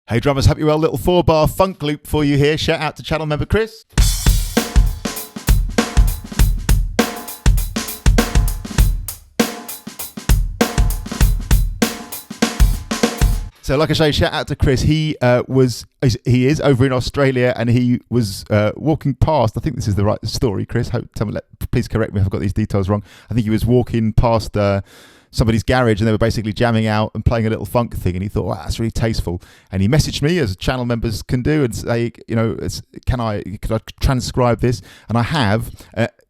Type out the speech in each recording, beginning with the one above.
Hey drummers, hope you're well. Little 4-bar funk loop for you here. Shout out to channel member Chris. So like I say, shout out to Chris. He is over in Australia, and he was walking past. I think this is the right story, Chris. Please correct me if I've got these details wrong. I think he was walking past somebody's garage, and they were basically jamming out and playing a little funk thing, and he thought, wow, that's really tasteful. And he messaged me, as channel members can do, and say, could I transcribe this? And I have.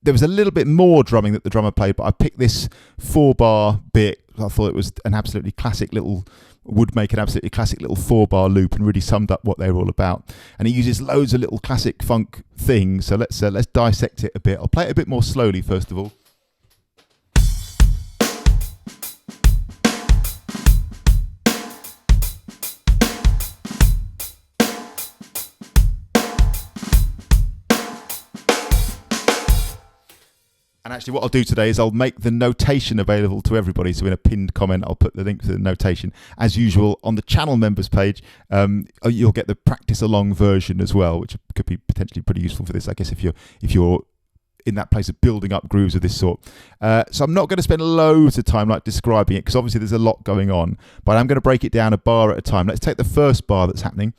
There was a little bit more drumming that the drummer played, but I picked this 4-bar bit. I thought it was an absolutely classic little 4-bar loop, and really summed up what they were all about. And he uses loads of little classic funk things. So let's dissect it a bit. I'll play it a bit more slowly first of all. And actually what I'll do today is I'll make the notation available to everybody. So in a pinned comment, I'll put the link to the notation. As usual, on the channel members page, you'll get the practice along version as well, which could be potentially pretty useful for this, I guess, if you're in that place of building up grooves of this sort. So I'm not going to spend loads of time describing it, because obviously there's a lot going on, but I'm going to break it down a bar at a time. Let's take the first bar that's happening.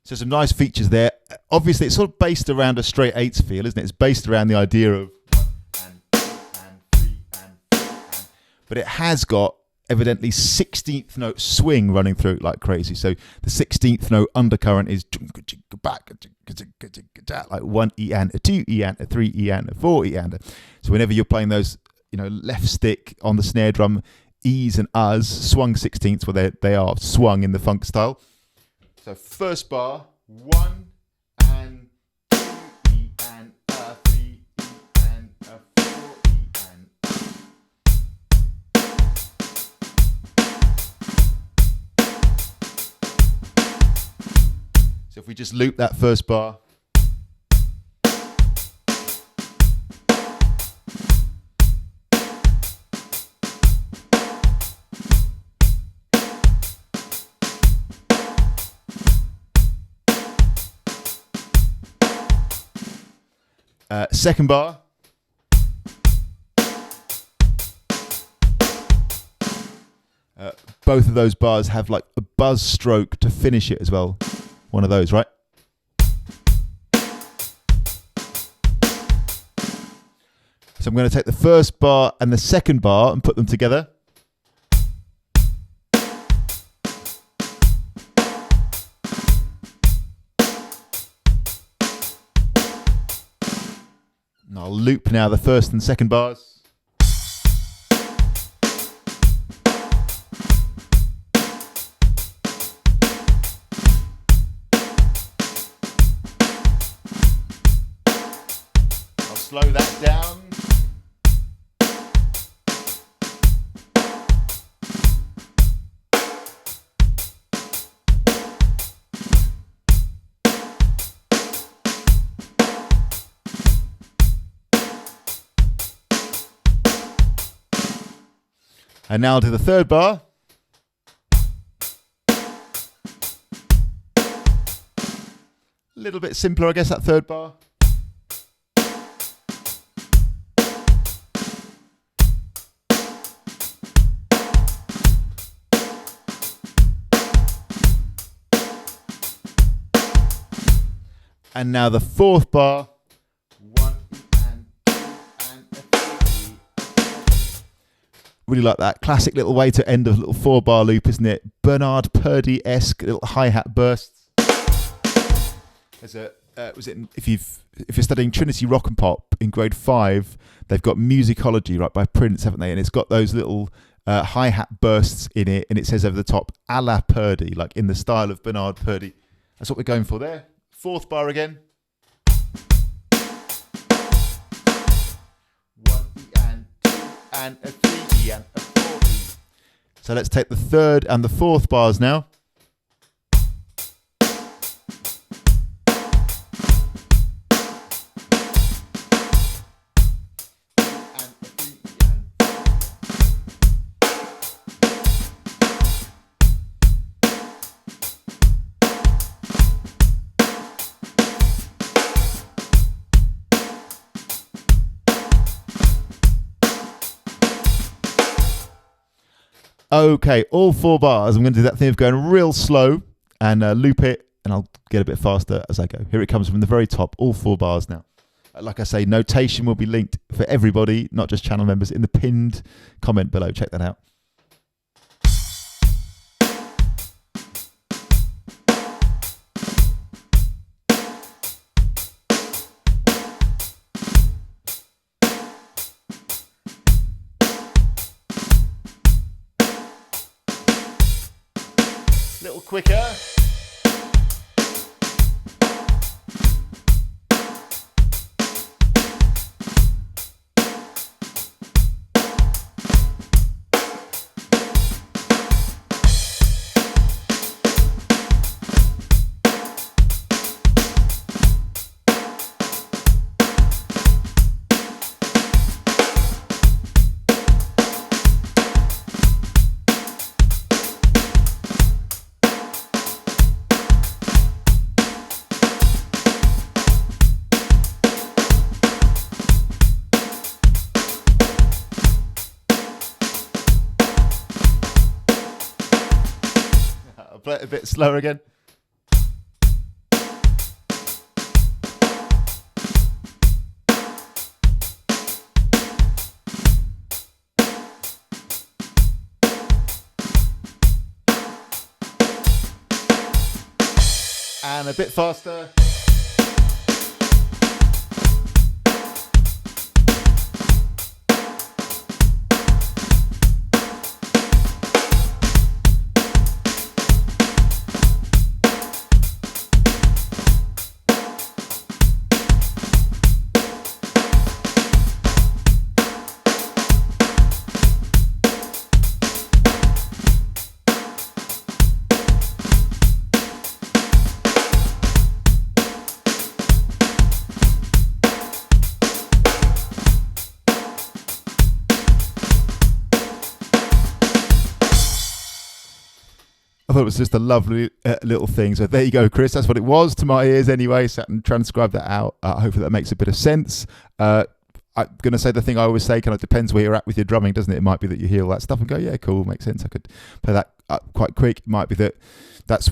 So some nice features there. Obviously, it's sort of based around a straight eights feel, isn't it? It's based around the idea of 1 and 2 and 3 and 4 and... But it has got evidently 16th note swing running through it like crazy. So the 16th note undercurrent is like 1 E and a 2 E and a 3 E and a 4 E and. So whenever you're playing those, left stick on the snare drum, E's and U's, swung 16ths, well, they are swung in the funk style. So first bar, 1 and 2 E and a 3 E and a 4 E and a. So if we just loop that first bar. Second bar. Both of those bars have like a buzz stroke to finish it as well. One of those, right? So I'm going to take the first bar and the second bar and put them together. I'll loop now the first and second bars. I'll slow that down. And now to the third bar. A little bit simpler, I guess, that third bar. And now the fourth bar. Really like that. Classic little way to end a little 4-bar loop, isn't it? Bernard Purdie-esque little hi-hat bursts. There's if you're studying Trinity Rock and Pop in grade 5, they've got Musicology, right, by Prince, haven't they? And it's got those little hi-hat bursts in it, and it says over the top, a la Purdie, like in the style of Bernard Purdie. That's what we're going for there. Fourth bar again. 1 E and 2 and a 3 E and a 4 E. So let's take the third and the fourth bars now. Okay, all 4 bars. I'm going to do that thing of going real slow and loop it, and I'll get a bit faster as I go. Here it comes from the very top, all 4 bars now. Like I say, notation will be linked for everybody, not just channel members, in the pinned comment below. Check that out. A little quicker. I'll play it a bit slower again. And a bit faster. I thought it was just a lovely little thing. So there you go, Chris. That's what it was to my ears anyway. Sat and transcribed that out. Hopefully that makes a bit of sense. I'm going to say the thing I always say, kind of depends where you're at with your drumming, doesn't it? It might be that you hear all that stuff and go, yeah, cool, makes sense. I could play that quite quick. It might be that that's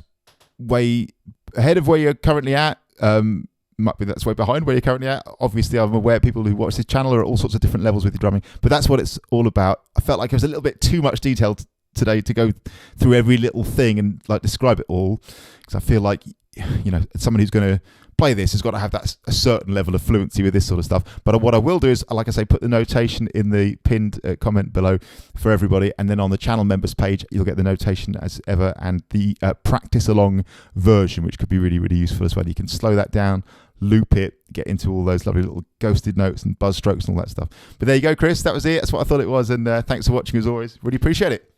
way ahead of where you're currently at. Might be that's way behind where you're currently at. Obviously, I'm aware people who watch this channel are at all sorts of different levels with your drumming, but that's what it's all about. I felt like it was a little bit too much detail today to go through every little thing and like describe it all, because I feel like, you know, someone who's going to play this has got to have that a certain level of fluency with this sort of stuff. But what I will do is, like I say, put the notation in the pinned comment below for everybody, and then on the channel members page you'll get the notation as ever, and the practice along version, which could be really, really useful as well. You can slow that down, loop it, get into all those lovely little ghosted notes and buzz strokes and all that stuff. But there you go, Chris, that was it. That's what I thought it was, and thanks for watching as always. Really appreciate it.